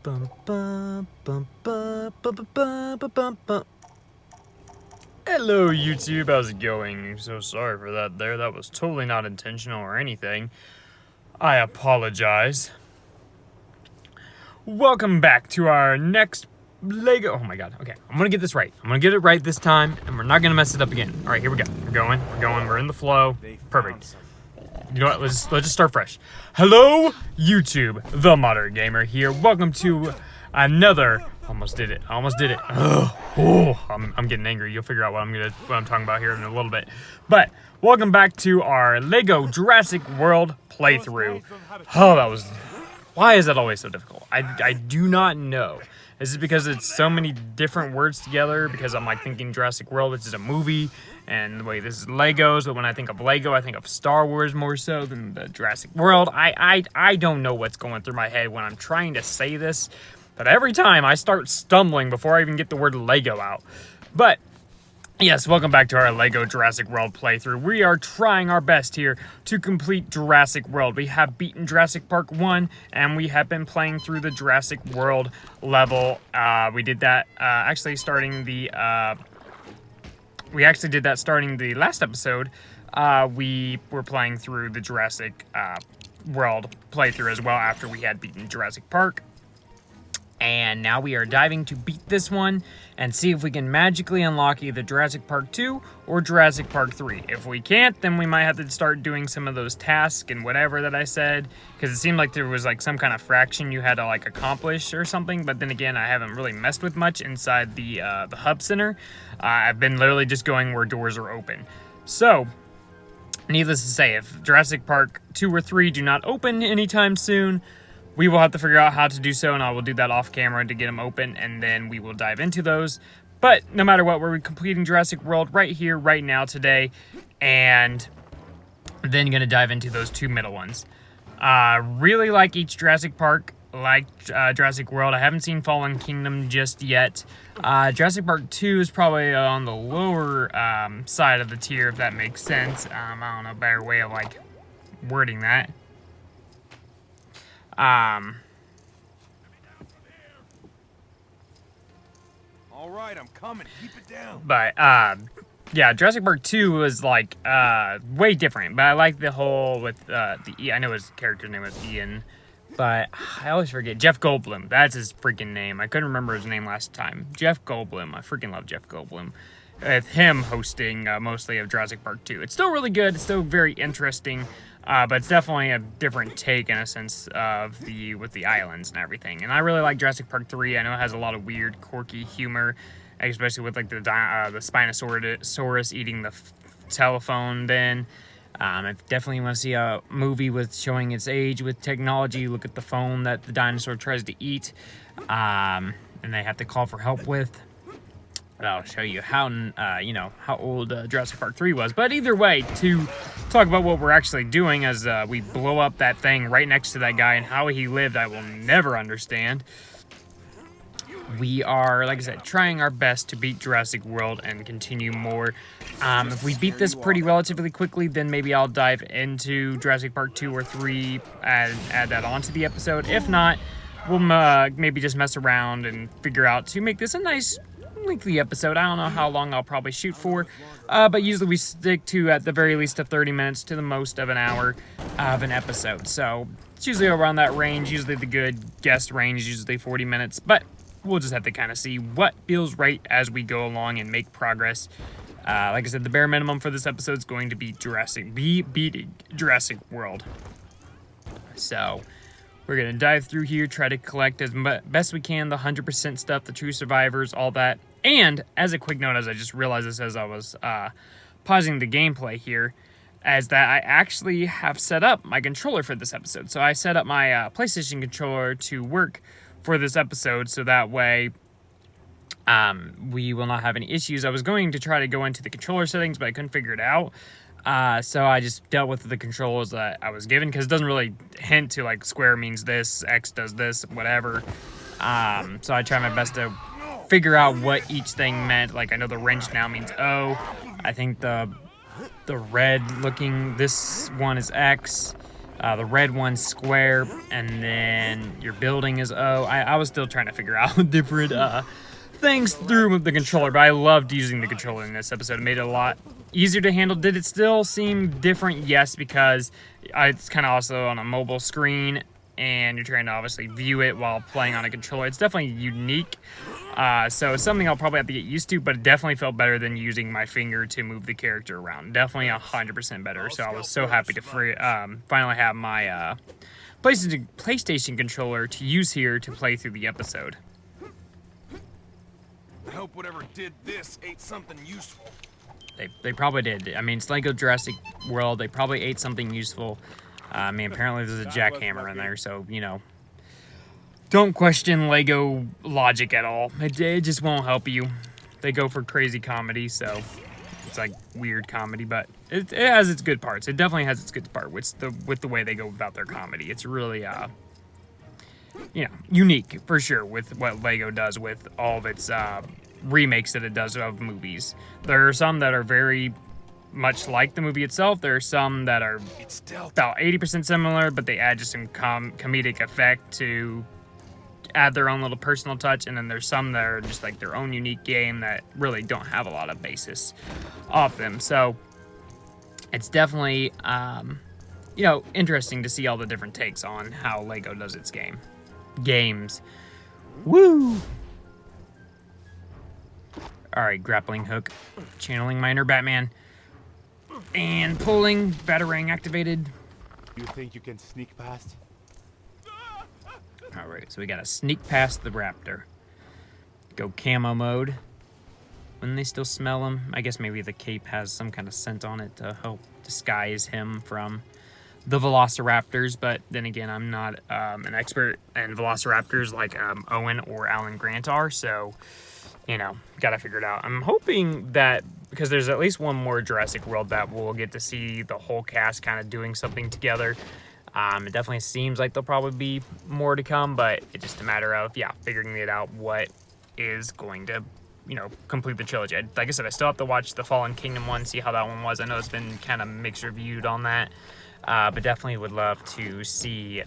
Bum, bum, bum, bum, bum, bum, bum, bum, bum, bum. Hello YouTube, how's it going? So sorry for that there, that was totally not intentional or anything. I apologize. Welcome back to our next Lego, oh my god, okay, I'm gonna get this right. I'm gonna get it right this time, and we're not gonna mess it up again. Alright, here we go. We're in the flow. Perfect. You know what, let's just start fresh. Hello, YouTube, the Modern Gamer here. Welcome to another, almost did it. I'm getting angry. You'll figure out what I'm talking about here in a little bit. But, welcome back to our Lego Jurassic World playthrough. Why is that always so difficult? I do not know. Is it because it's so many different words together? Because I'm like thinking Jurassic World, which is a movie, and the way this is Legos, but when I think of Lego, I think of Star Wars more so than the Jurassic World. I don't know what's going through my head when I'm trying to say this, but every time I start stumbling before I even get the word Lego out. But yes, welcome back to our Lego Jurassic World playthrough. We are trying our best here to complete Jurassic World. We have beaten Jurassic Park 1, and we have been playing through the Jurassic World level. We did that actually starting the last episode. We were playing through the Jurassic World playthrough as well after we had beaten Jurassic Park. And now we are diving to beat this one and see if we can magically unlock either Jurassic Park 2 or Jurassic Park 3. If we can't, then we might have to start doing some of those tasks and whatever that I said. Because it seemed like there was like some kind of fraction you had to like accomplish or something. But then again, I haven't really messed with much inside the hub center. I've been literally just going where doors are open. So, needless to say, if Jurassic Park 2 or 3 do not open anytime soon, we will have to figure out how to do so, and I will do that off camera to get them open, and then we will dive into those. But no matter what, we're completing Jurassic World right here, right now, today, and then going to dive into those two middle ones. Really like each Jurassic Park, like Jurassic World. I haven't seen Fallen Kingdom just yet. Jurassic Park 2 is probably on the lower side of the tier, if that makes sense. I don't know a better way of like wording that. All right, I'm coming. Keep it down. But, yeah, Jurassic Park 2 was, like, way different. But I like the whole with, I know his character's name was Ian. But I always forget. Jeff Goldblum. That's his freaking name. I couldn't remember his name last time. Jeff Goldblum. I freaking love Jeff Goldblum. With him hosting, mostly of Jurassic Park 2. It's still really good. It's still very interesting. But it's definitely a different take in a sense of with the islands and everything. And I really like Jurassic Park 3. I know it has a lot of weird, quirky humor, especially with like the Spinosaurus eating the telephone. Then I definitely want to see a movie with showing its age with technology. Look at the phone that the dinosaur tries to eat, and they have to call for help with. I'll show you how, how old Jurassic Park 3 was. But either way, to talk about what we're actually doing as we blow up that thing right next to that guy and how he lived, I will never understand. We are, like I said, trying our best to beat Jurassic World and continue more. If we beat this pretty relatively quickly, then maybe I'll dive into Jurassic Park 2 or 3 and add that onto the episode. If not, we'll maybe just mess around and figure out to make this a nice lengthy episode. I don't know how long I'll probably shoot for, but usually we stick to at the very least of 30 minutes to the most of an hour of an episode. So it's usually around that range. Usually the good guest range is usually 40 minutes, but we'll just have to kind of see what feels right as we go along and make progress. Like I said, the bare minimum for this episode is going to be beating Jurassic World. So we're going to dive through here, try to collect as best we can the 100% stuff, the true survivors, all that. And as a quick note, as I just realized this as I was pausing the gameplay here, as that I actually have set up my controller for this episode. So I set up my PlayStation controller to work for this episode, so that way we will not have any issues. I was going to try to go into the controller settings, but I couldn't figure it out. So I just dealt with the controls that I was given, because it doesn't really hint to like square means this, X does this, whatever. So I try my best to figure out what each thing meant. Like I know the wrench now means O. I think the red looking, this one is X. The red one's square, and then your building is O. I was still trying to figure out different things through with the controller, but I loved using the controller in this episode. It made it a lot easier to handle. Did it still seem different? Yes, because it's kind of also on a mobile screen, and you're trying to obviously view it while playing on a controller. It's definitely unique. So it's something I'll probably have to get used to, but it definitely felt better than using my finger to move the character around. Definitely 100% better. So I was so happy to finally have my PlayStation controller to use here to play through the episode. I hope whatever did this ate something useful. They probably did. I mean, it's Lego Jurassic World. They probably ate something useful. I mean, apparently there's a jackhammer in there, so, you know. Don't question Lego logic at all. It just won't help you. They go for crazy comedy, so it's like weird comedy, but it has its good parts. It definitely has its good part with the way they go about their comedy. It's really you know, unique for sure with what Lego does with all of its remakes that it does of movies. There are some that are very much like the movie itself. There are some that are about 80% similar, but they add just some comedic effect to add their own little personal touch, and then there's some that are just like their own unique game that really don't have a lot of basis off them. So it's definitely you know, interesting to see all the different takes on how Lego does its games. Woo! Alright, grappling hook, channeling my inner Batman, and pulling, Batarang activated. You think you can sneak past? Alright, so we gotta sneak past the raptor. Go camo mode. When they still smell him, I guess maybe the cape has some kind of scent on it to help disguise him from the velociraptors, but then again, I'm not an expert in velociraptors like Owen or Alan Grant are, so, you know, gotta figure it out. I'm hoping that, because there's at least one more Jurassic World, that we'll get to see the whole cast kind of doing something together. It definitely seems like there'll probably be more to come, but it's just a matter of, yeah, figuring it out what is going to, you know, complete the trilogy. Like I said, I still have to watch the Fallen Kingdom one, see how that one was. I know it's been kind of mixed reviewed on that, but definitely would love to see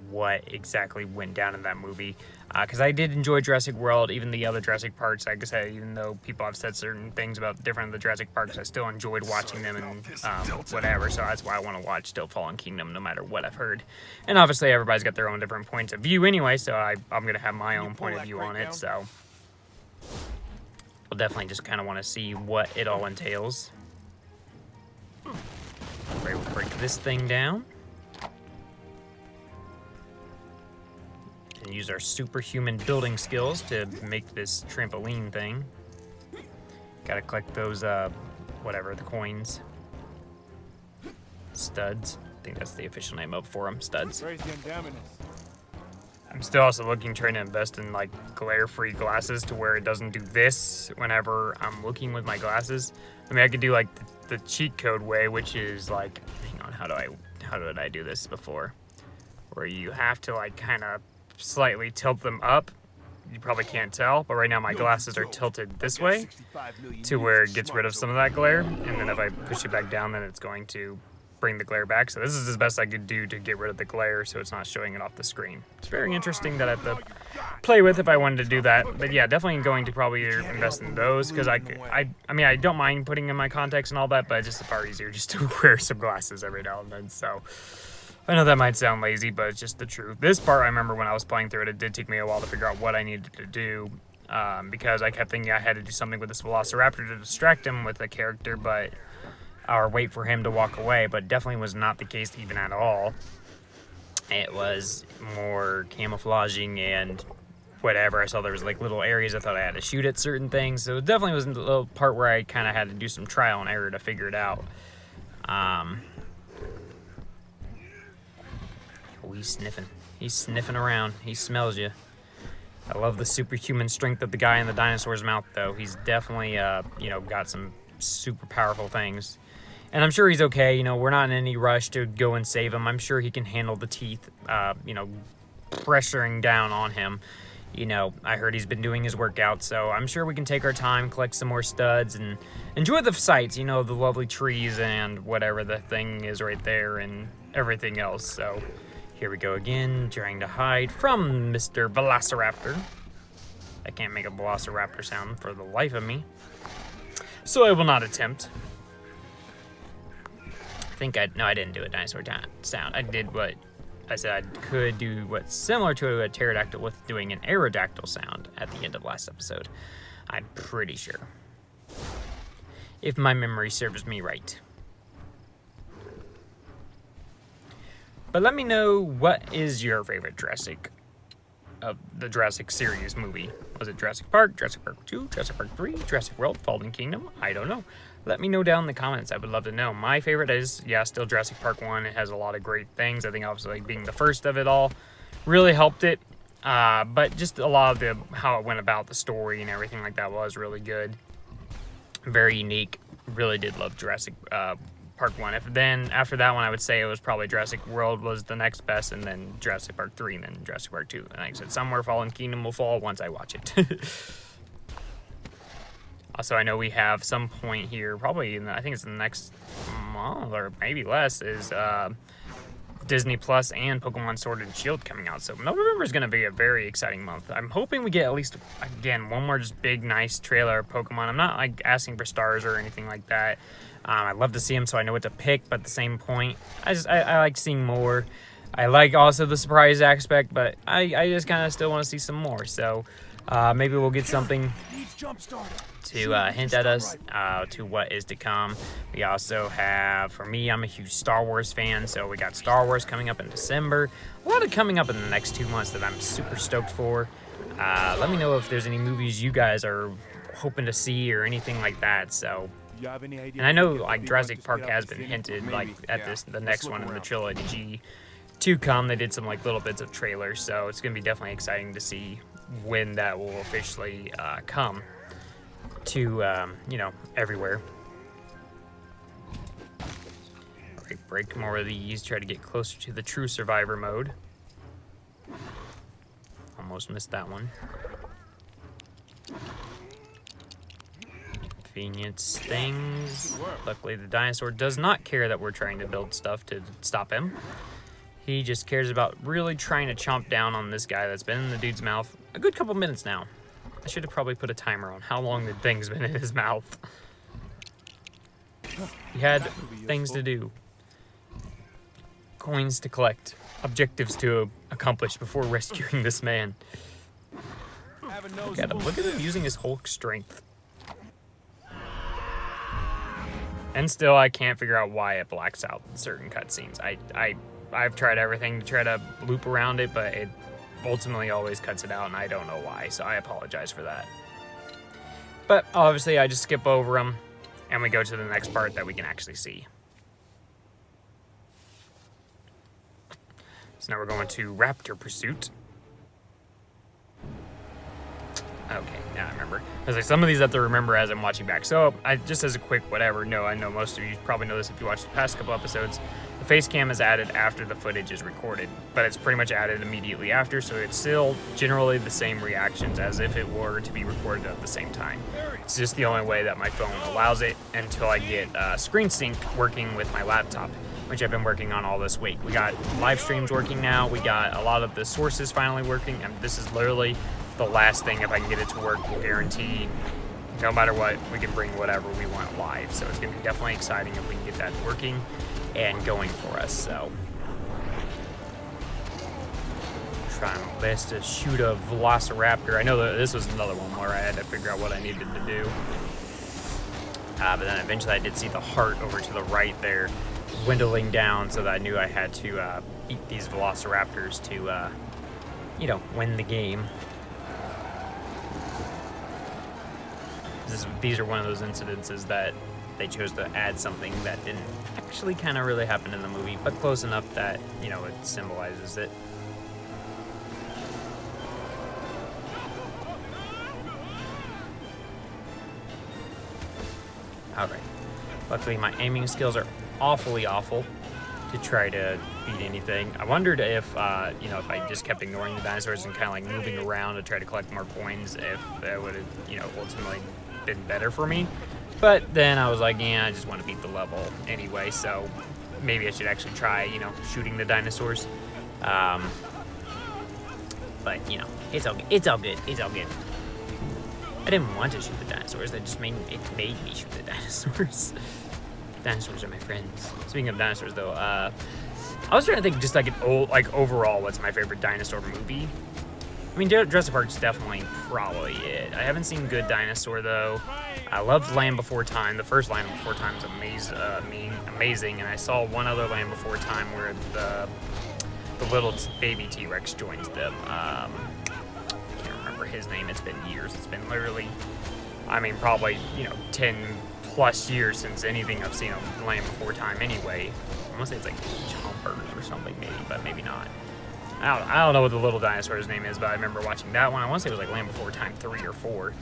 what exactly went down in that movie. Because I did enjoy Jurassic World, even the other Jurassic Parks. Like I said, even though people have said certain things about different of the Jurassic Parks, I still enjoyed watching them and whatever. So that's why I want to watch still Fallen Kingdom, no matter what I've heard. And obviously, everybody's got their own different points of view anyway, so I'm going to have my own point of view on it. So I'll definitely just kind of want to see what it all entails. Right, we'll break this thing down. And use our superhuman building skills to make this trampoline thing. Gotta collect those, whatever, the coins. Studs. I think that's the official name of for them, studs. I'm still also trying to invest in, like, glare-free glasses to where it doesn't do this whenever I'm looking with my glasses. I mean, I could do, like, the cheat code way, which is, like, hang on, how did I do this before? Where you have to, like, kind of slightly tilt them up. You probably can't tell, but right now my glasses are tilted this way to where it gets rid of some of that glare, and then if I push it back down, then it's going to bring the glare back. So this is as best I could do to get rid of the glare so it's not showing it off the screen. It's very interesting that I have to play with if I wanted to do that, but yeah, definitely going to probably invest in those, because I mean, I don't mind putting in my contacts and all that, but it's just far easier just to wear some glasses every now and then. So I know that might sound lazy, but it's just the truth. This part, I remember when I was playing through it, it did take me a while to figure out what I needed to do, because I kept thinking I had to do something with this velociraptor to distract him with a character, or wait for him to walk away, but definitely was not the case even at all. It was more camouflaging and whatever. I saw there was like little areas I thought I had to shoot at certain things, so it definitely was a little part where I kind of had to do some trial and error to figure it out. Oh, he's sniffing. He's sniffing around. He smells you. I love the superhuman strength of the guy in the dinosaur's mouth, though. He's definitely, you know, got some super powerful things. And I'm sure he's okay. You know, we're not in any rush to go and save him. I'm sure he can handle the teeth, you know, pressuring down on him. You know, I heard he's been doing his workout, so I'm sure we can take our time, collect some more studs, and enjoy the sights, you know, the lovely trees and whatever the thing is right there, and everything else. So here we go again, trying to hide from Mr. Velociraptor. I can't make a Velociraptor sound for the life of me, so I will not attempt. No, I didn't do a dinosaur sound. I did what I said I could do, what's similar to a pterodactyl with doing an aerodactyl sound at the end of last episode. I'm pretty sure, if my memory serves me right. But let me know, what is your favorite Jurassic of the Jurassic series movie? Was it Jurassic Park, Jurassic Park 2, Jurassic Park 3, Jurassic World, Fallen Kingdom? I don't know. Let me know down in the comments. I would love to know. My favorite is, still Jurassic Park 1. It has a lot of great things. I think obviously being the first of it all really helped it. But just a lot of how it went about the story and everything like that was really good. Very unique. Really did love Jurassic Park 1. After that one, I would say it was probably Jurassic World was the next best, and then Jurassic Park 3, and then Jurassic Park 2. And like I said, somewhere Fallen Kingdom will fall once I watch it. Also, I know we have some point here, probably I think it's the next month or maybe less, is Disney Plus and Pokemon Sword and Shield coming out. So November is going to be a very exciting month. I'm hoping we get at least, again, one more just big, nice trailer of Pokemon. I'm not like asking for stars or anything like that. I'd love to see them so I know what to pick, but at the same point, I like seeing more. I like also the surprise aspect, but I just kind of still want to see some more. So maybe we'll get something to hint at us to what is to come. We also have, for me, I'm a huge Star Wars fan, so we got Star Wars coming up in December. A lot of coming up in the next 2 months that I'm super stoked for. Let me know if there's any movies you guys are hoping to see or anything like that. So, and I know like Jurassic Park has been hinted like at the next one in the trilogy to come. They did some like little bits of trailers, so it's gonna be definitely exciting to see when that will officially come to everywhere. Alright, break more of these, try to get closer to the true survivor mode. Almost missed that one. Convenience things. Luckily the dinosaur does not care that we're trying to build stuff to stop him. He just cares about really trying to chomp down on this guy that's been in the dude's mouth a good couple minutes now. I should have probably put a timer on how long the thing's been in his mouth. He had things to do. Coins to collect. Objectives to accomplish before rescuing this man. Look at him. Look at him using his Hulk strength. And still, I can't figure out why it blacks out certain cutscenes. I've tried everything to try to loop around it, but it ultimately always cuts it out, and I don't know why, so I apologize for that. But obviously, I just skip over them, and we go to the next part that we can actually see. So now we're going to Raptor Pursuit. Okay, now I remember. Because like some of these I have to remember as I'm watching back. So just as a quick whatever, I know most of you probably know this if you watched the past couple episodes. The face cam is added after the footage is recorded, but it's pretty much added immediately after, so it's still generally the same reactions as if it were to be recorded at the same time. It's just the only way that my phone allows it until I get screen sync working with my laptop, which I've been working on all this week. We got live streams working now. We got a lot of the sources finally working, and this is literally the last thing. If I can get it to work, we'll guarantee no matter what, we can bring whatever we want live. So it's going to be definitely exciting if we can get that working and going for us. So trying my best to shoot a Velociraptor. I know that this was another one where I had to figure out what I needed to do. But then eventually I did see the heart over to the right there dwindling down, so that I knew I had to beat these Velociraptors to, win the game. These are one of those incidences that they chose to add something that didn't actually kind of really happen in the movie, but close enough that, it symbolizes it. Alright. Luckily, my aiming skills are awfully awful to try to beat anything. I wondered if, if I just kept ignoring the dinosaurs and kind of like moving around to try to collect more coins, if that would have, ultimately been better for me. But then I was like, I just want to beat the level anyway, so maybe I should actually try, you know, shooting the dinosaurs. But, you know, it's all good. It's all good. It's all good. I didn't want to shoot the dinosaurs. That just made me shoot the dinosaurs. Dinosaurs are my friends. Speaking of dinosaurs, though, I was trying to think just like overall, what's my favorite dinosaur movie? I mean, Jurassic Park's definitely probably it. I haven't seen Good Dinosaur, though. I loved Land Before Time. The first Land Before Time is amazing, and I saw one other Land Before Time where the little baby T-Rex joins them. I can't remember his name. It's been years. It's been literally, I mean, probably, you know, 10 plus years since anything I've seen of Land Before Time anyway. I want to say it's like Chomper or something, maybe, but maybe not. I don't know what the little dinosaur's name is, but I remember watching that one. I want to say it was like Land Before Time 3 or 4.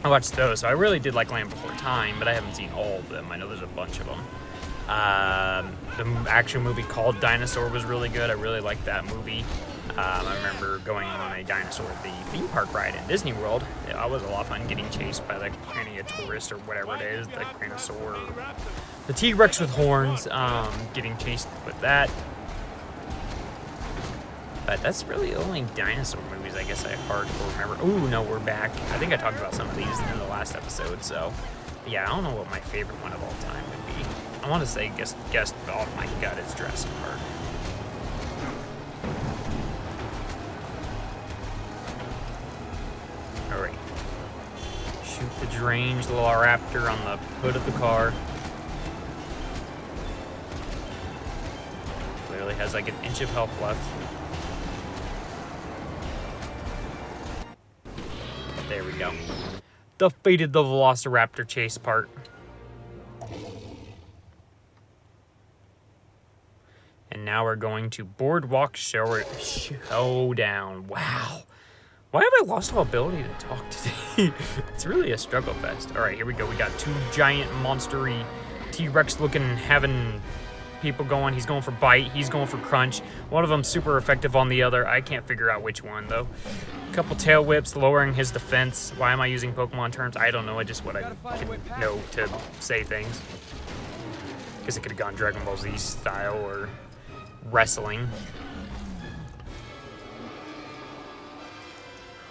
I watched those, so I really did like Land Before Time, but I haven't seen all of them. I know there's a bunch of them. The action movie called Dinosaur was really good. I really liked that movie. I remember going on a dinosaur at the theme park ride in Disney World. It was a lot of fun getting chased by the Craniatosaurus or whatever it is, the Cranosaur, the T-Rex with horns, getting chased with that. But that's really the only dinosaur movies I guess I hardcore remember. Ooh, no, we're back. I think I talked about some of these in the last episode, so yeah, I don't know what my favorite one of all time would be. I want to say, guess oh my god, it's Jurassic Park. Alright. Shoot the deranged little raptor on the hood of the car. Clearly has like an inch of health left. There we go. Defeated the Velociraptor chase part. And now we're going to Boardwalk Showdown. Wow. Why have I lost all ability to talk today? It's really a struggle fest. All right, here we go. We got two giant monstery T-Rex looking, having people going. He's going for bite. He's going for crunch. One of them super effective on the other. I can't figure out which one, though. Couple tail whips, lowering his defense. Why am I using Pokemon terms? I don't know. I just what I can know to say things. Guess it could have gone Dragon Ball Z style or wrestling.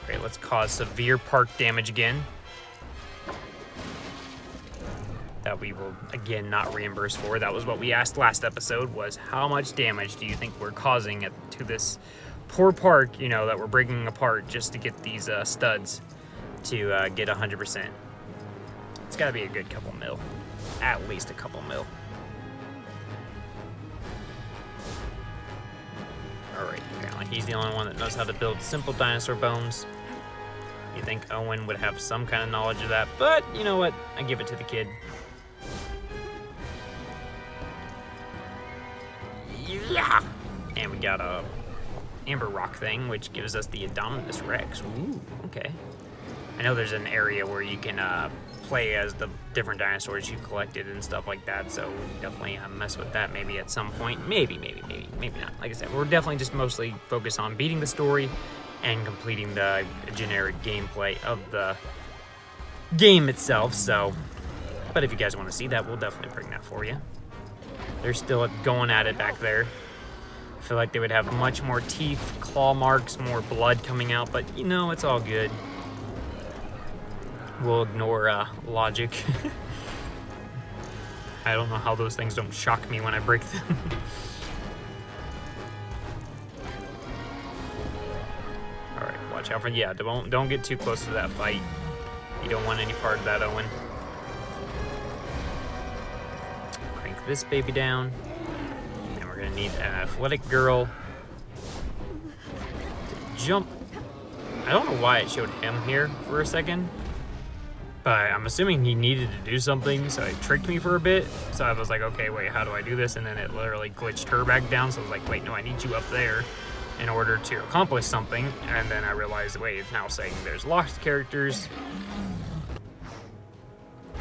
Okay, let's cause severe park damage again. That we will again not reimburse for. That was what we asked last episode, was how much damage do you think we're causing to this poor park, you know, that we're breaking apart just to get these studs to get 100%. It's got to be a good couple mil. At least a couple mil. Alright, apparently he's the only one that knows how to build simple dinosaur bones. You think Owen would have some kind of knowledge of that, but you know what? I give it to the kid. Yeah! And we got a Amber Rock thing, which gives us the Indominus Rex. Ooh, okay. I know there's an area where you can play as the different dinosaurs you collected and stuff like that, so definitely mess with that maybe at some point. Maybe not. Like I said, we're definitely just mostly focused on beating the story and completing the generic gameplay of the game itself, so. But if you guys want to see that, we'll definitely bring that for you. They're still going at it back there. I feel like they would have much more teeth, claw marks, more blood coming out, but you know, it's all good. We'll ignore logic. I don't know how those things don't shock me when I break them. Alright, watch out for, yeah, don't get too close to that fight. You don't want any part of that, Owen. Crank this baby down. And we're gonna need an athletic girl to jump. I don't know why it showed him here for a second, but I'm assuming he needed to do something, so it tricked me for a bit. So I was like, okay, wait, how do I do this? And then it literally glitched her back down, so I was like, wait, no, I need you up there in order to accomplish something. And then I realized, wait, it's now saying there's lost characters.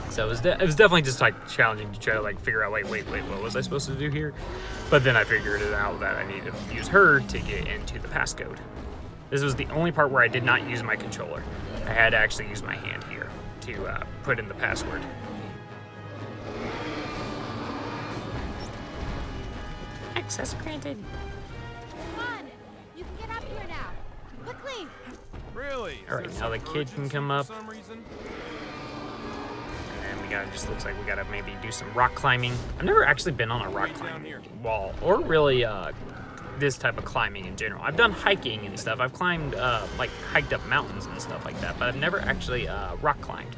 So it was definitely just like challenging to try to like figure out, wait, what was I supposed to do here? But then I figured it out that I needed to use her to get into the passcode. This was the only part where I did not use my controller. I had to actually use my hand here to put in the password. Access granted. Come on, you can get up here now. Quickly. Really? Is All right, there now the some kid can urgency come for up. some reason? And we gotta, just looks like we gotta maybe do some rock climbing. I've never actually been on a rock climbing wall, or really this type of climbing in general. I've done hiking and stuff. I've climbed, like hiked up mountains and stuff like that, but I've never actually rock climbed.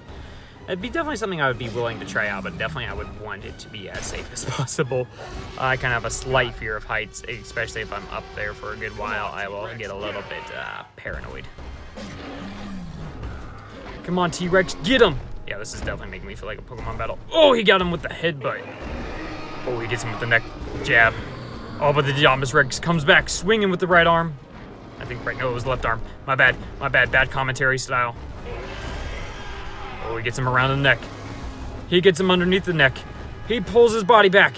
It'd be definitely something I would be willing to try out, but definitely I would want it to be as safe as possible. I kind of have a slight fear of heights, especially if I'm up there for a good while. I will get a little bit paranoid. Come on, T-Rex, get him! Yeah, this is definitely making me feel like a Pokemon battle. Oh, he got him with the headbutt. Oh, he gets him with the neck jab. Oh, but the Diamus Rex comes back, swinging with the right arm. I think right, no, it was the left arm. My bad, bad commentary style. Oh, he gets him around the neck. He gets him underneath the neck. He pulls his body back.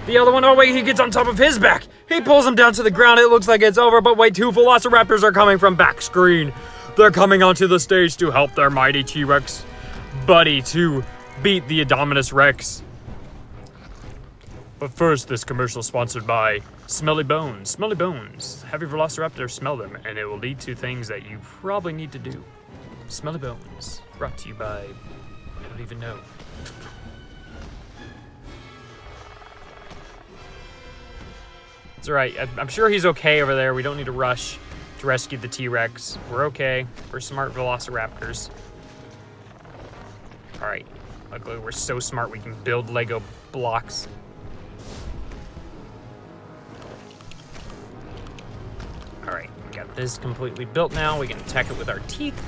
The other one, oh wait, he gets on top of his back. He pulls him down to the ground. It looks like it's over, but wait, 2 Velociraptors are coming from back screen. They're coming onto the stage to help their mighty T-Rex buddy to beat the Indominus Rex. But first, this commercial sponsored by Smelly Bones. Smelly Bones. Have your Velociraptor smell them, and it will lead to things that you probably need to do. Smelly Bones. Brought to you by, I don't even know. It's alright. I'm sure he's okay over there. We don't need to rush to rescue the T-Rex. We're okay. We're smart Velociraptors. Alright. Luckily, we're so smart we can build Lego blocks. Alright, we got this completely built now. We can attack it with our teeth.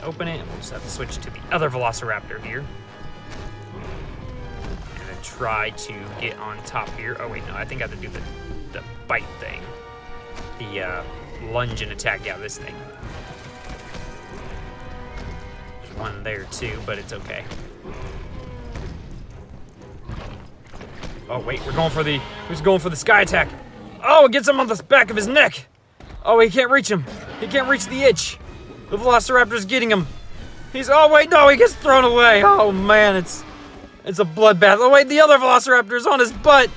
Open it, and we'll just have to switch to the other Velociraptor here. And then try to get on top here. Oh wait, no, I think I have to do the bite thing. The lunge and attack, yeah, this thing. There's one there too, but it's okay. Oh wait, we're going for the sky attack. Oh, it gets him on the back of his neck. Oh, he can't reach him. He can't reach the itch. The Velociraptor's getting him. Oh wait, no, he gets thrown away. Oh man, it's a bloodbath. Oh wait, the other Velociraptor's on his butt.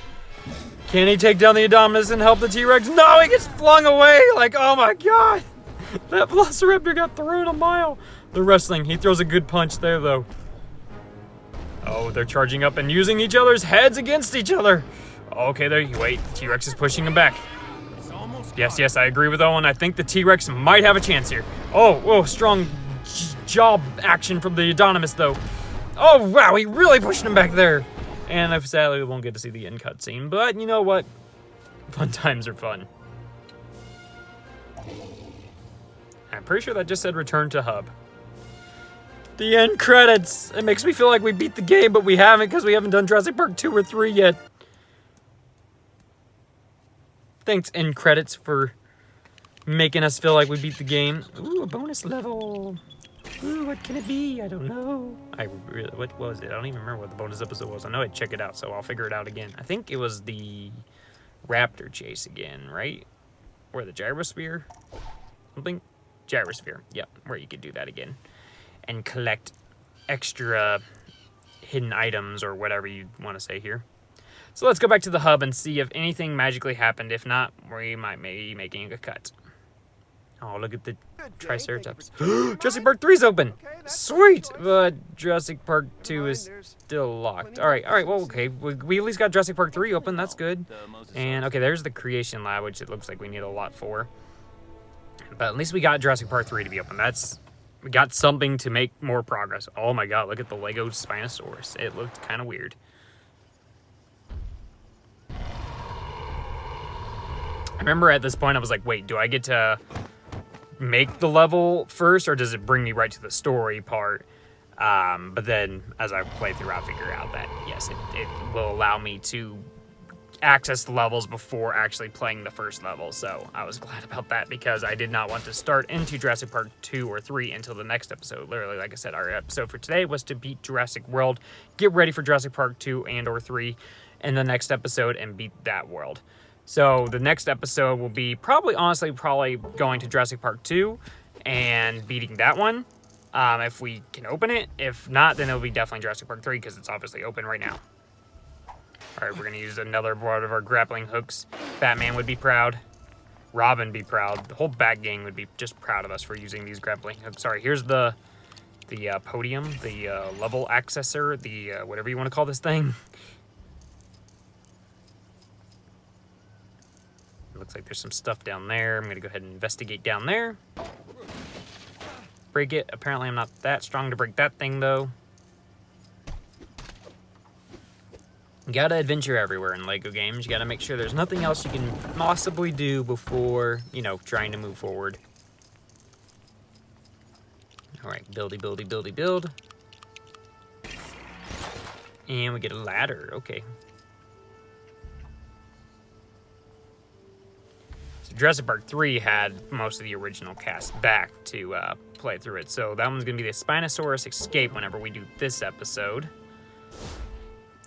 Can he take down the Indominus and help the T-Rex? No, he gets flung away. Like, oh my god. That Velociraptor got thrown a mile. They're wrestling. He throws a good punch there, though. Oh, they're charging up and using each other's heads against each other. Okay, there you wait. T-Rex is pushing him back. Yes, I agree with Owen. I think the T-Rex might have a chance here. Oh, strong jaw action from the Indominus, though. Oh, wow, he really pushed him back there. And sadly, we won't get to see the end cutscene, but you know what? Fun times are fun. I'm pretty sure that just said return to hub. The end credits. It makes me feel like we beat the game, but we haven't because we haven't done Jurassic Park 2 or 3 yet. Thanks, end credits, for making us feel like we beat the game. Ooh, a bonus level. Ooh, what can it be? I don't know. What was it? I don't even remember what the bonus episode was. I know I'd check it out, so I'll figure it out again. I think it was the raptor chase again, right? Or the gyrosphere? Something? Gyrosphere. Yep, where you could do that again. And collect extra hidden items or whatever you want to say here. So let's go back to the hub and see if anything magically happened. If not, we might be making a cut. Oh, look at the Triceratops. Jurassic Park 3 is open. Sweet, but Jurassic Park 2 is still locked. All right, well, okay. We at least got Jurassic Park 3 open. That's good. And, okay, there's the creation lab, which it looks like we need a lot for. But at least we got Jurassic Park 3 to be open. We got something to make more progress. Oh, my God, look at the Lego Spinosaurus. It looked kind of weird. I remember at this point, I was like, wait, do I get to make the level first, or does it bring me right to the story part? But then as I play through, I'll figure out that yes, it will allow me to access the levels before actually playing the first level. So I was glad about that, because I did not want to start into Jurassic Park 2 or 3 until the next episode. Literally, like I said, our episode for today was to beat Jurassic World, get ready for Jurassic Park 2 and or 3 in the next episode, and beat that world. So the next episode will be probably going to Jurassic Park 2 and beating that one, if we can open it. If not, then it'll be definitely Jurassic Park 3, because it's obviously open right now. All right, we're gonna use another one of our grappling hooks. Batman would be proud. Robin would be proud. The whole Bat Gang would be just proud of us for using these grappling hooks. Sorry, here's the podium, the level accessor, the whatever you want to call this thing. Looks like there's some stuff down there. I'm gonna go ahead and investigate down there. Break it. Apparently I'm not that strong to break that thing though. You gotta adventure everywhere in LEGO games. You gotta make sure there's nothing else you can possibly do before, you know, trying to move forward. Alright, buildy, buildy, buildy, build. And we get a ladder. Okay. So Jurassic Park 3 had most of the original cast back to play through it. So that one's gonna be the Spinosaurus Escape whenever we do this episode.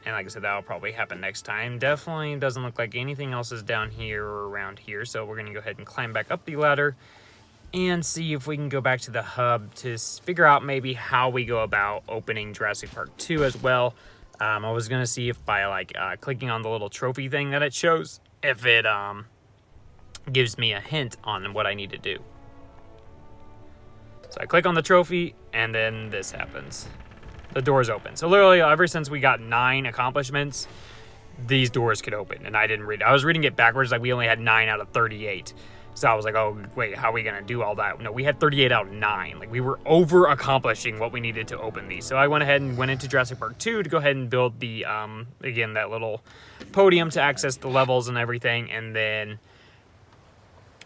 And like I said, that'll probably happen next time. Definitely doesn't look like anything else is down here or around here. So we're going to go ahead and climb back up the ladder and see if we can go back to the hub to figure out maybe how we go about opening Jurassic Park 2 as well. I was going to see if by like clicking on the little trophy thing that it shows, if it gives me a hint on what I need to do. So I click on the trophy and then this happens. The doors open. So literally ever since we got 9 accomplishments, these doors could open. And I didn't read it. I was reading it backwards, like we only had 9 out of 38. So I was like, oh, wait, how are we going to do all that? No, we had 38 out of 9. Like we were over accomplishing what we needed to open these. So I went ahead and went into Jurassic Park 2 to go ahead and build the, again, that little podium to access the levels and everything. And then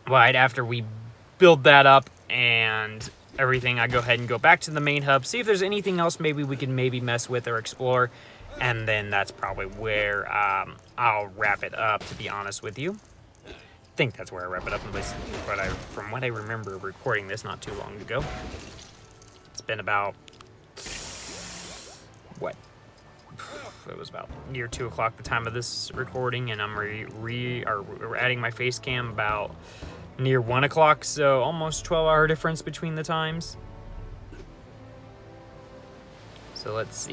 right after we build that up and everything, I go ahead and go back to the main hub, see if there's anything else maybe we can maybe mess with or explore, and then that's probably where I'll wrap it up, to be honest with you. I think that's where I wrap it up, at least from what I remember recording this not too long ago. It's been about, what? It was about near 2 o'clock the time of this recording, and I'm adding my face cam about near 1 o'clock, so almost 12-hour difference between the times. So let's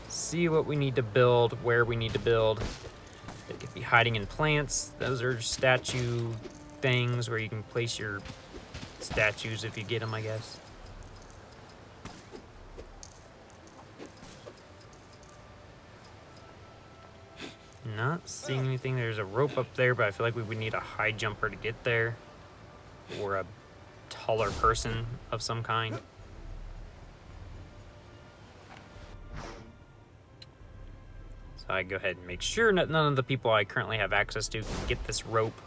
see what we need to build, where we need to build. They could be hiding in plants. Those are statue things where you can place your statues if you get them, I guess. Not seeing anything. There's a rope up there, but I feel like we would need a high jumper to get there, or a taller person of some kind. So I go ahead and make sure none of the people I currently have access to can get this rope,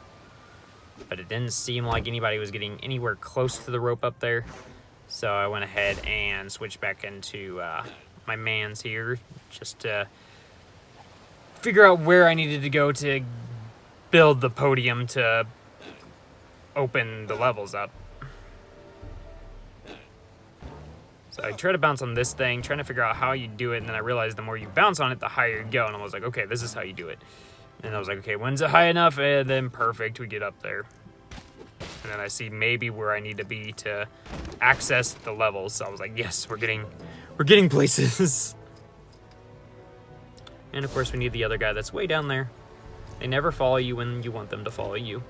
but it didn't seem like anybody was getting anywhere close to the rope up there. So I went ahead and switched back into my mans here, just to figure out where I needed to go to build the podium to open the levels up. So I try to bounce on this thing, trying to figure out how you do it, and then I realized the more you bounce on it, the higher you go, and I was like, okay, this is how you do it. And I was like, okay, when's it high enough? And then perfect, we get up there. And then I see maybe where I need to be to access the levels. So I was like, yes, we're getting places. And of course we need the other guy that's way down there. They never follow you when you want them to follow you.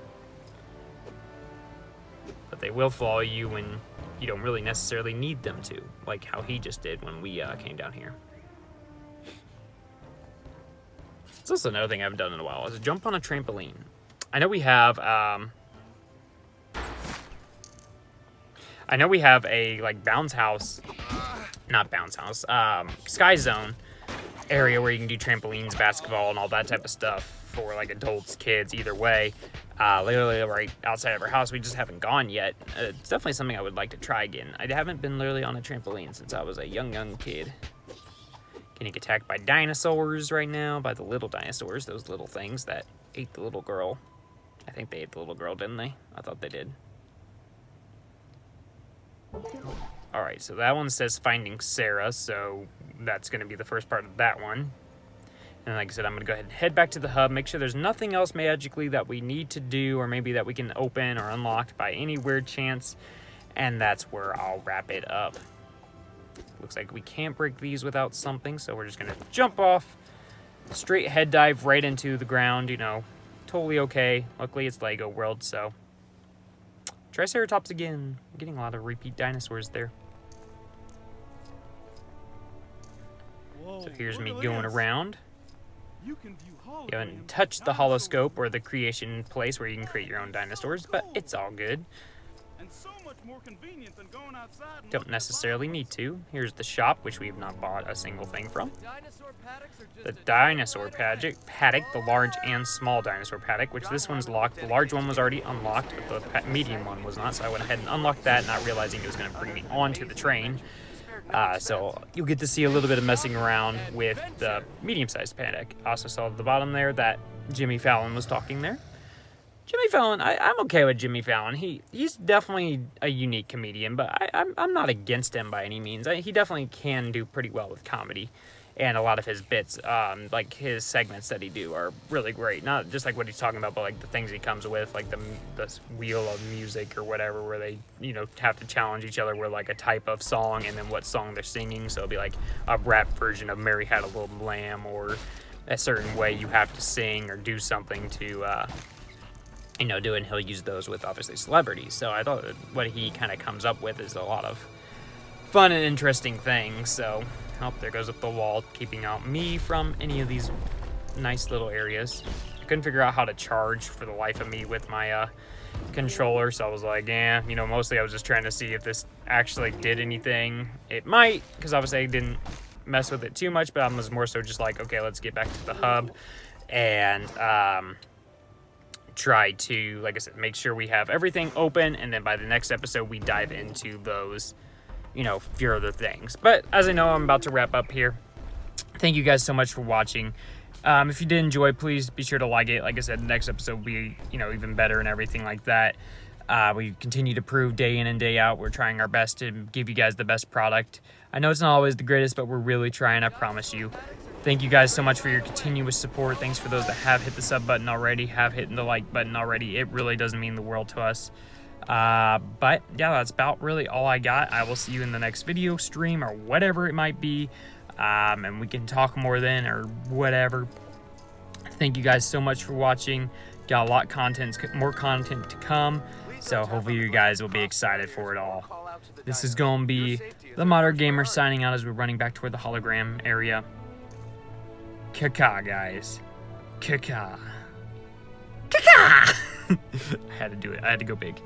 But they will follow you when you don't really necessarily need them to, like how he just did when we came down here. It's also another thing I haven't done in a while, is jump on a trampoline. I know we have a like bounce house, not bounce house, Sky Zone area where you can do trampolines, basketball, and all that type of stuff for like adults, kids, either way. Literally right outside of our house. We just haven't gone yet. It's definitely something I would like to try again. I haven't been literally on a trampoline since I was a young kid. Getting attacked by dinosaurs right now, by the little dinosaurs, those little things that ate the little girl. I think they ate the little girl, didn't they? I thought they did. Alright, so that one says Finding Sarah, so that's going to be the first part of that one. And like I said, I'm going to go ahead and head back to the hub, make sure there's nothing else magically that we need to do, or maybe that we can open or unlock by any weird chance, and that's where I'll wrap it up. Looks like we can't break these without something, so we're just going to jump off Straight head dive right into the ground, you know, totally okay. Luckily it's Lego World, so. Triceratops again. I'm getting a lot of repeat dinosaurs there. Whoa, So here's look me at going this. around. You can view holograms You haven't of touched the dinosaurs holoscope or the creation place where you can create your own dinosaurs, but it's all good. and so much more convenient than going outside and Don't looking at necessarily flowers. need to. Here's the shop, which we've not bought a single thing from. Dinosaur paddocks are just The a dinosaur trip right away. paddock, the large and small dinosaur paddock, which this one's locked. The large one was already unlocked, but the medium one was not, so I went ahead and unlocked that, not realizing it was going to bring me onto the train. So you'll get to see a little bit of messing around with the medium-sized paddock. I also saw at the bottom there that Jimmy Fallon was talking there. Jimmy Fallon, I'm okay with Jimmy Fallon. He's definitely a unique comedian, but I'm not against him by any means. He definitely can do pretty well with comedy, and a lot of his bits, like his segments that he do, are really great. Not just like what he's talking about, but like the things he comes with, like the wheel of music or whatever, where they have to challenge each other with like a type of song and then what song they're singing. So it'll be like a rap version of "Mary Had a Little Lamb" or a certain way you have to sing or do something to. Do, and he'll use those with obviously celebrities. So I thought what he kind of comes up with is a lot of fun and interesting things. So, oh, there goes up the wall, keeping out me from any of these nice little areas. I couldn't figure out how to charge for the life of me with my controller, so I was like, mostly I was just trying to see if this actually did anything. It might, because obviously I didn't mess with it too much, but I was more so just like, okay, let's get back to the hub and try to, like I said, make sure we have everything open, and then by the next episode we dive into those, few other things. But as I know, I'm about to wrap up here. Thank you guys so much for watching. If you did enjoy, please be sure to like it. Like I said, the next episode will be, even better and everything like that. We continue to prove day in and day out. We're trying our best to give you guys the best product. I know it's not always the greatest, but we're really trying, I promise you. Thank you guys so much for your continuous support. Thanks for those that have hit the sub button already, have hit the like button already. It really doesn't mean the world to us. But yeah, that's about really all I got. I will see you in the next video, stream, or whatever it might be. And we can talk more then or whatever. Thank you guys so much for watching. Got a lot of more content to come. So hopefully you guys will be excited for it all. This is going to be the Modern Gamer signing out as we're running back toward the hologram area. Kaka, guys. Kaka. Kaka! I had to do it. I had to go big.